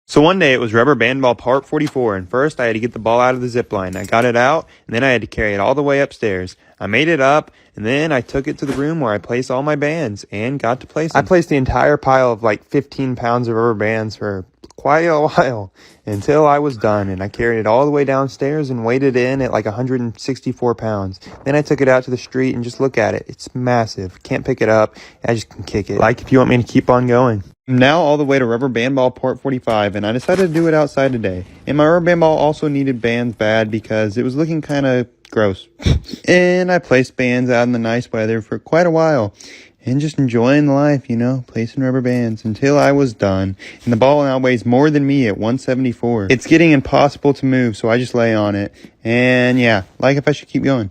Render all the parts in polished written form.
So one day it was rubber band ball part 44, and first I had to get the ball out of the zip line. I got it out, and then I had to carry it all the way upstairs. I made it up, and then I took it to the room where I placed all my bands and got to place them. I placed the entire pile of like 15 pounds of rubber bands for quite a while until I was done, and I carried it all the way downstairs and weighed it in at like 164 pounds. Then I took it out to the street and just look at it. It's massive. Can't pick it up. I just can kick it. Like if you want me to keep on going. I'm now all the way to rubber band ball part 45, and I decided to do it outside today. And my rubber band ball also needed bands bad because it was looking kind of gross. And I placed bands out in the nice weather for quite a while. And just enjoying life, you know, placing rubber bands until I was done. And the ball now weighs more than me at 174. It's getting impossible to move, so I just lay on it. And yeah, like if I should keep going.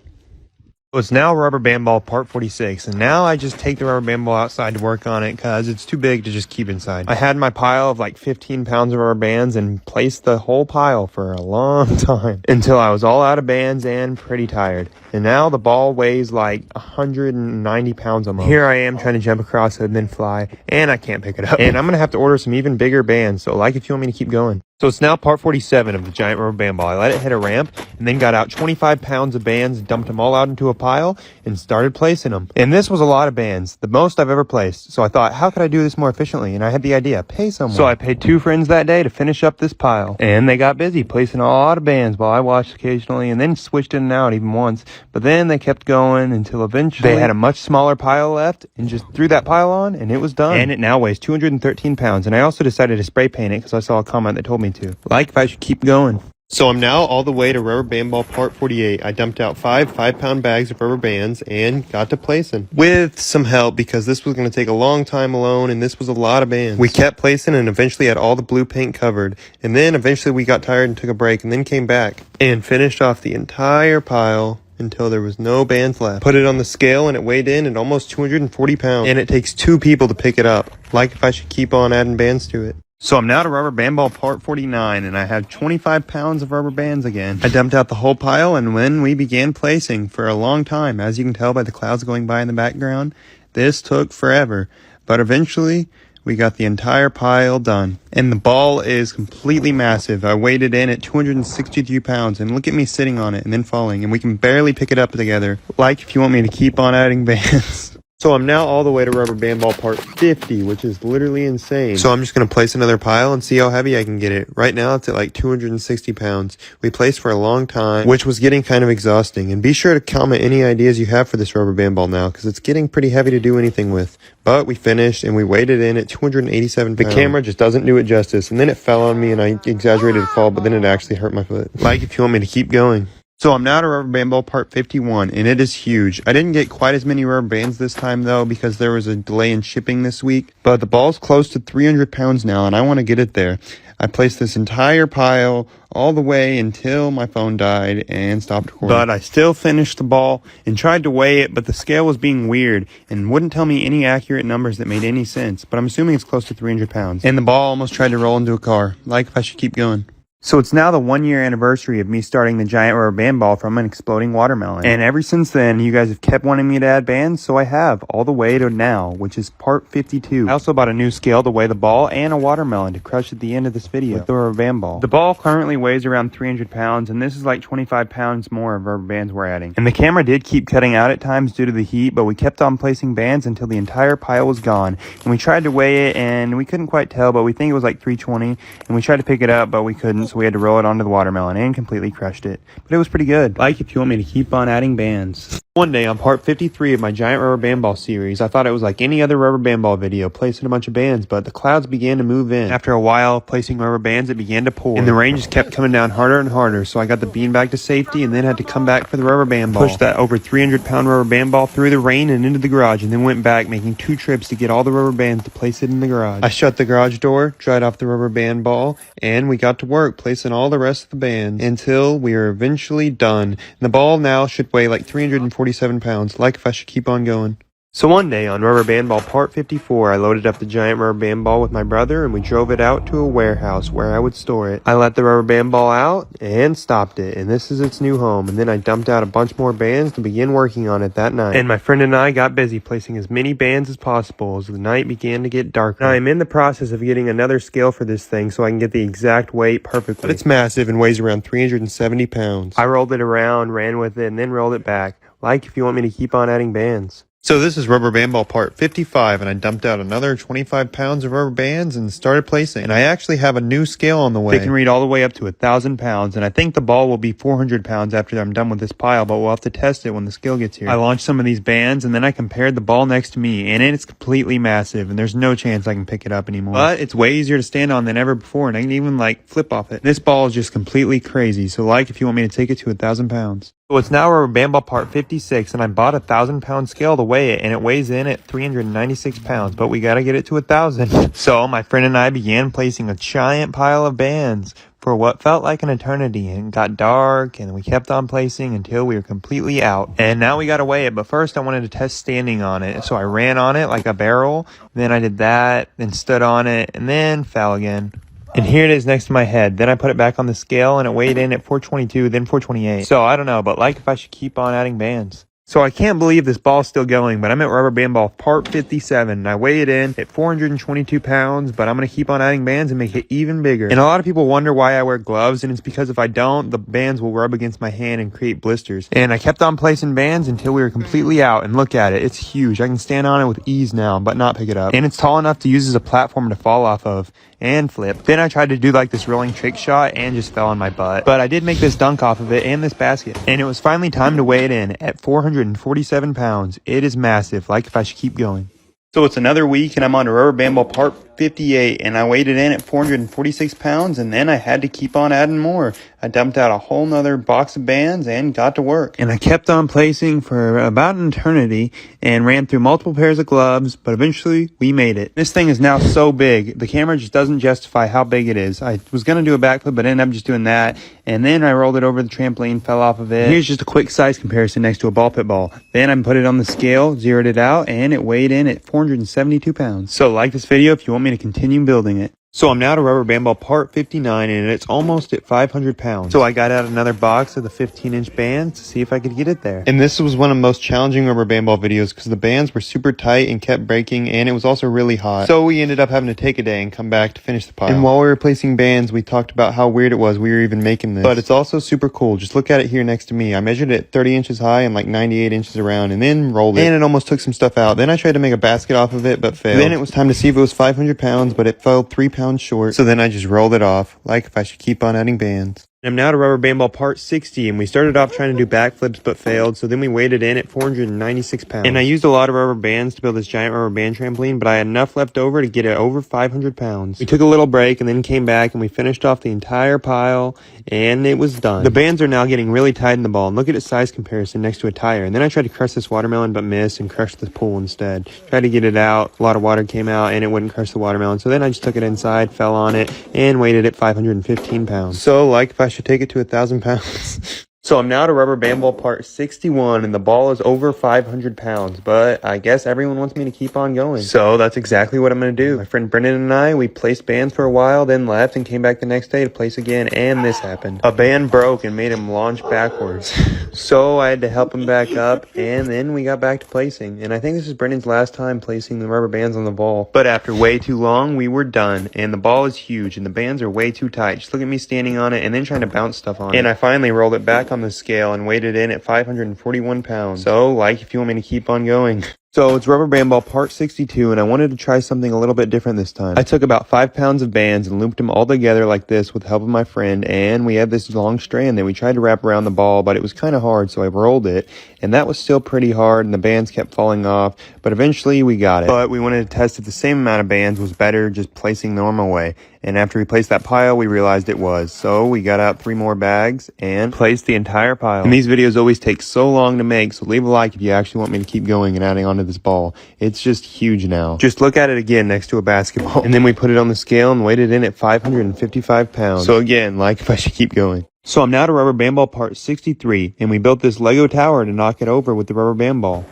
So it's now rubber band ball part 46, and now I just take the rubber band ball outside to work on it because it's too big to just keep inside. I had my pile of like 15 pounds of rubber bands and placed the whole pile for a long time until I was all out of bands and pretty tired. And now the ball weighs like 190 pounds almost. Here I am trying to jump across it and then fly, and I can't pick it up. And I'm going to have to order some even bigger bands, so like if you want me to keep going. So it's now part 47 of the giant rubber band ball. I let it hit a ramp and then got out 25 pounds of bands, dumped them all out into a pile, and started placing them. And this was a lot of bands, the most I've ever placed. So I thought, how could I do this more efficiently? And I had the idea, pay someone. So I paid 2 friends that day to finish up this pile. And they got busy placing a lot of bands while I watched occasionally and then switched in and out even once. But then they kept going until eventually they had a much smaller pile left and just threw that pile on and it was done. And it now weighs 213 pounds. And I also decided to spray paint it because I saw a comment that told me to. Like if I should keep going. So I'm now all the way to rubber band ball part 48. I dumped out 5 5-pound bags of rubber bands and got to placing. With some help because this was going to take a long time alone and this was a lot of bands. We kept placing and eventually had all the blue paint covered. And then eventually we got tired and took a break and then came back and finished off the entire pile until there was no bands left. Put it on the scale and it weighed in at almost 240 pounds. And it takes 2 people to pick it up. Like if I should keep on adding bands to it. So I'm now to rubber band ball part 49, and I have 25 pounds of rubber bands again. I dumped out the whole pile, and when we began placing for a long time, as you can tell by the clouds going by in the background, this took forever. But eventually, we got the entire pile done. And the ball is completely massive. I weighed it in at 263 pounds, and look at me sitting on it and then falling, and we can barely pick it up together. Like if you want me to keep on adding bands. So I'm now all the way to rubber band ball part 50, which is literally insane. So I'm just going to place another pile and see how heavy I can get it. Right now it's at like 260 pounds. We placed for a long time, which was getting kind of exhausting. And be sure to comment any ideas you have for this rubber band ball now, because it's getting pretty heavy to do anything with. But we finished and we weighed it in at 287 pounds. The camera just doesn't do it justice. And then it fell on me and I exaggerated the fall, but then it actually hurt my foot. Like if you want me to keep going. So I'm now to rubber band ball part 51, and it is huge. I didn't get quite as many rubber bands this time, though, because there was a delay in shipping this week. But the ball's close to 300 pounds now, and I want to get it there. I placed this entire pile all the way until my phone died and stopped recording. But I still finished the ball and tried to weigh it, but the scale was being weird and wouldn't tell me any accurate numbers that made any sense. But I'm assuming it's close to 300 pounds. And the ball almost tried to roll into a car. Like if I should keep going. So it's now the 1-year anniversary of me starting the giant rubber band ball from an exploding watermelon. And ever since then, you guys have kept wanting me to add bands, so I have, all the way to now, which is part 52. I also bought a new scale to weigh the ball and a watermelon to crush at the end of this video with the rubber band ball. The ball currently weighs around 300 pounds, and this is like 25 pounds more of rubber bands we're adding. And the camera did keep cutting out at times due to the heat, but we kept on placing bands until the entire pile was gone. And we tried to weigh it, and we couldn't quite tell, but we think it was like 320, and we tried to pick it up, but we couldn't, so we had to roll it onto the watermelon and completely crushed it. But it was pretty good. Like if you want me to keep on adding bands. One day on part 53 of my giant rubber band ball series, I thought it was like any other rubber band ball video, placing a bunch of bands, but the clouds began to move in. After a while of placing rubber bands, it began to pour. And the rain just kept coming down harder and harder, so I got the beanbag to safety and then had to come back for the rubber band ball. Pushed that over 300-pound rubber band ball through the rain and into the garage, and then went back, making 2 trips to get all the rubber bands to place it in the garage. I shut the garage door, dried off the rubber band ball, and we got to work placing all the rest of the bands until we are eventually done. And the ball now should weigh like 347 pounds. Like if I should keep on going. So one day on rubber band ball part 54, I loaded up the giant rubber band ball with my brother and we drove it out to a warehouse where I would store it. I let the rubber band ball out and stopped it, and this is its new home. And then I dumped out a bunch more bands to begin working on it that night. And my friend and I got busy placing as many bands as possible as the night began to get darker. Now I'm in the process of getting another scale for this thing so I can get the exact weight perfectly. But it's massive and weighs around 370 pounds. I rolled it around, ran with it, and then rolled it back. Like if you want me to keep on adding bands. So this is rubber band ball part 55, and I dumped out another 25 pounds of rubber bands and started placing. And I actually have a new scale on the way. It can read all the way up to 1,000 pounds, and I think the ball will be 400 pounds after I'm done with this pile, but we'll have to test it when the scale gets here. I launched some of these bands, and then I compared the ball next to me, and it's completely massive, and there's no chance I can pick it up anymore. But it's way easier to stand on than ever before, and I can even, flip off it. This ball is just completely crazy, so if you want me to take it to 1,000 pounds. So it's now rubber band ball part 56, and I bought a 1,000-pound scale to weigh it, and it weighs in at 396 pounds, but we gotta get it to 1,000. So my friend and I began placing a giant pile of bands for what felt like an eternity, and it got dark, and we kept on placing until we were completely out. And now we gotta weigh it, but first I wanted to test standing on it, so I ran on it like a barrel, then I did that, then stood on it, and then fell again. And here it is next to my head. Then I put it back on the scale and it weighed in at 422, then 428. So I don't know, but if I should keep on adding bands. So I can't believe this ball's still going, but I'm at rubber band ball part 57, and I weigh it in at 422 pounds, but I'm going to keep on adding bands and make it even bigger. And a lot of people wonder why I wear gloves, and it's because if I don't, the bands will rub against my hand and create blisters. And I kept on placing bands until we were completely out, and look at it, it's huge. I can stand on it with ease now, but not pick it up. And it's tall enough to use as a platform to fall off of and flip. Then I tried to do this rolling trick shot and just fell on my butt. But I did make this dunk off of it and this basket. And it was finally time to weigh it in at 447 pounds. It is massive, if I should keep going. So it's another week and I'm on to rubber band ball part 58, and I weighed it in at 446 pounds, and then I had to keep on adding more. I dumped out a whole nother box of bands and got to work. And I kept on placing for about an eternity and ran through multiple pairs of gloves, but eventually we made it. This thing is now so big, the camera just doesn't justify how big it is. I was going to do a backflip, but ended up just doing that, and then I rolled it over the trampoline, fell off of it. And here's just a quick size comparison next to a ball pit ball. Then I put it on the scale, zeroed it out, and it weighed in at 472 pounds. So like this video if you want me to continue building it. So I'm now to rubber band ball part 59, and it's almost at 500 pounds. So I got out another box of the 15-inch bands to see if I could get it there. And this was one of the most challenging rubber band ball videos because the bands were super tight and kept breaking, and it was also really hot. So we ended up having to take a day and come back to finish the pile. And while we were placing bands, we talked about how weird it was we were even making this. But it's also super cool. Just look at it here next to me. I measured it 30 inches high and 98 inches around, and then rolled it. And it almost took some stuff out. Then I tried to make a basket off of it, but failed. Then it was time to see if it was 500 pounds, but it fell 3 pounds short. So then I just rolled it off, if I should keep on adding bands. I'm now to rubber band ball part 60, and we started off trying to do backflips but failed, so then we weighed it in at 496 pounds. And I used a lot of rubber bands to build this giant rubber band trampoline, but I had enough left over to get it over 500 pounds. We took a little break and then came back, and we finished off the entire pile, and it was done. The bands are now getting really tight in the ball, and look at its size comparison next to a tire. And then I tried to crush this watermelon but missed and crushed the pool instead. Tried to get it out, a lot of water came out, and it wouldn't crush the watermelon, so then I just took it inside, fell on it, and weighed it at 515 pounds. So if I should take it to 1,000 pounds. So I'm now to rubber band ball part 61, and the ball is over 500 pounds, but I guess everyone wants me to keep on going. So that's exactly what I'm going to do. My friend Brendan and I, we placed bands for a while, then left and came back the next day to place again, and this happened. A band broke and made him launch backwards. So I had to help him back up, and then we got back to placing. And I think this is Brendan's last time placing the rubber bands on the ball. But after way too long, we were done, and the ball is huge, and the bands are way too tight. Just look at me standing on it and then trying to bounce stuff on it. And I finally rolled it back on the scale and weighed it in at 541 pounds. So, if you want me to keep on going. So it's rubber band ball part 62, and I wanted to try something a little bit different this time. I took about 5 pounds of bands and looped them all together like this with the help of my friend, and we had this long strand that we tried to wrap around the ball, but it was kind of hard, so I rolled it, and that was still pretty hard, and the bands kept falling off, but eventually we got it. But we wanted to test if the same amount of bands was better just placing the normal way, and after we placed that pile, we realized it was. So we got out 3 more bags and placed the entire pile. And these videos always take so long to make, so leave a like if you actually want me to keep going and adding on to this ball. It's just huge now. Just look at it again next to a basketball. And then we put it on the scale and weighed it in at 555 pounds. So again, if I should keep going. So I'm now to rubber band ball part 63, and we built this Lego tower to knock it over with the rubber band ball.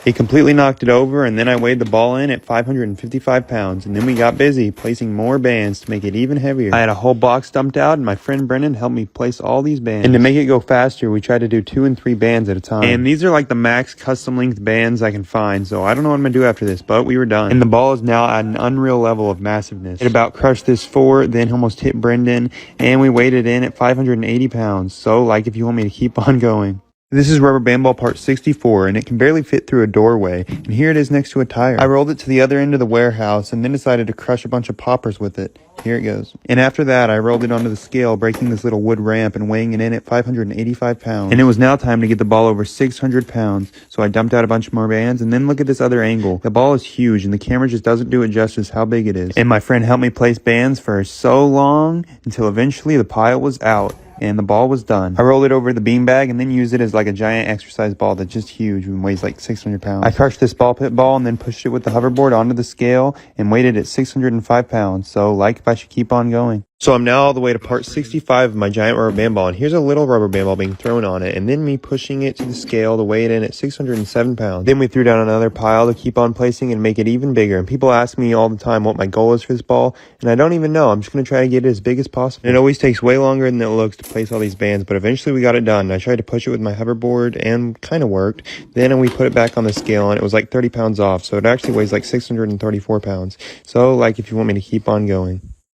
It completely knocked it over, and then I weighed the ball in at 555 pounds, and then we got busy placing more bands to make it even heavier. I had a whole box dumped out, and my friend Brendan helped me place all these bands. And to make it go faster, we tried to do 2 and 3 bands at a time. And these are like the max custom length bands I can find, so I don't know what I'm going to do after this, but we were done. And the ball is now at an unreal level of massiveness. It about crushed this fort, then almost hit Brendan, and we weighed it in at 580 pounds, so like if you want me to keep on going. This is rubber band ball part 64, and it can barely fit through a doorway, and here it is next to a tire. I rolled it to the other end of the warehouse, and then decided to crush a bunch of poppers with it. Here it goes. And after that, I rolled it onto the scale, breaking this little wood ramp and weighing it in at 585 pounds. And it was now time to get the ball over 600 pounds, so I dumped out a bunch more bands, and then look at this other angle. The ball is huge, and the camera just doesn't do it justice how big it is. And my friend helped me place bands for so long, until eventually the pile was out. And the ball was done. I rolled it over the beanbag and then used it as like a giant exercise ball that's just huge and weighs like 600 pounds. I crushed this ball pit ball and then pushed it with the hoverboard onto the scale and weighed it at 605 pounds. So like if I should keep on going. So I'm now all the way to part 65 of my giant rubber band ball, and here's a little rubber band ball being thrown on it, and then me pushing it to the scale to weigh it in at 607 pounds. Then we threw down another pile to keep on placing and make it even bigger, and people ask me all the time what my goal is for this ball, and I don't even know. I'm just going to try to get it as big as possible. And it always takes way longer than it looks to place all these bands, but eventually we got it done. I tried to push it with my hoverboard, and kind of worked. Then we put it back on the scale, and it was like 30 pounds off, so it actually weighs like 634 pounds. So like if you want me to keep on going.